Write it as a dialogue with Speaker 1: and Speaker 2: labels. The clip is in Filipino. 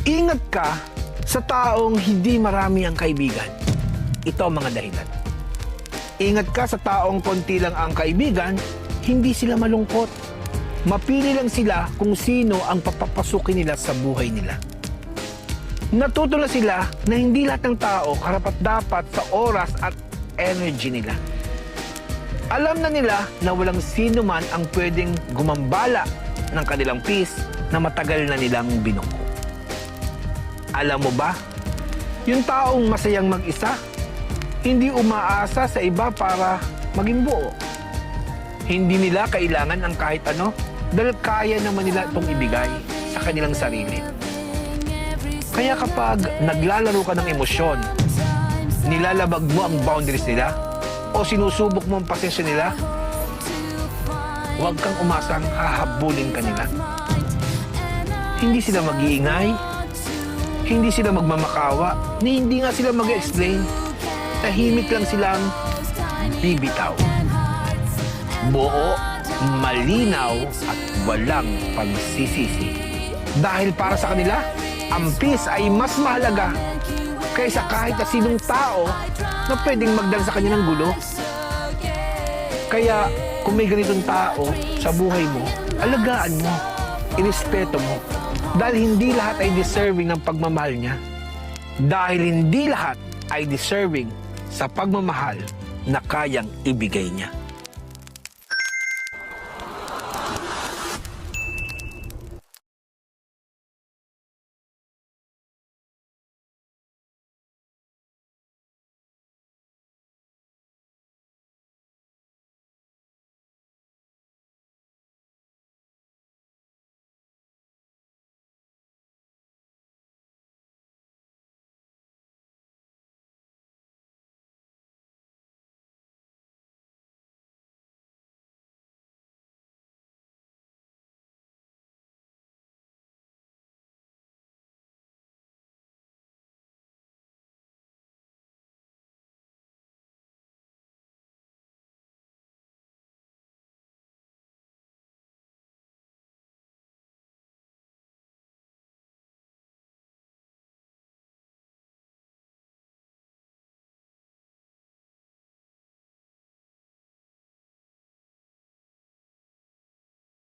Speaker 1: Ingat ka sa taong hindi marami ang kaibigan. Ito ang mga dahilan. Ingat ka sa taong konti lang ang kaibigan, hindi sila malungkot. Mapili lang sila kung sino ang papapasukin nila sa buhay nila. Natuto na sila na hindi lahat ng tao karapat-dapat sa oras at energy nila. Alam na nila na walang sino man ang pwedeng gumambala ng kanilang peace na matagal na nilang binungko. Alam mo ba, yung taong masayang mag-isa, hindi umaasa sa iba para maging buo. Hindi nila kailangan ang kahit ano dahil kaya naman nila itong ibigay sa kanilang sarili. Kaya kapag naglalaro ka ng emosyon, nilalabag mo ang boundaries nila o sinusubok mo ang pasensya nila, huwag kang umasang hahabulin ka nila. Hindi sila mag-iingay, hindi sila magmamakawa, ni hindi nga sila mag-explain. Tahimik lang silang bibitaw. Buo, malinaw at walang pagsisisi. Dahil para sa kanila, ang peace ay mas mahalaga kaysa kahit na sinong tao na pwedeng magdala sa kanya ng gulo. Kaya kung may ganitong tao sa buhay mo, alagaan mo, irespeto mo. Dahil hindi lahat ay deserving ng pagmamahal niya. Dahil hindi lahat ay deserving sa pagmamahal na kayang ibigay niya.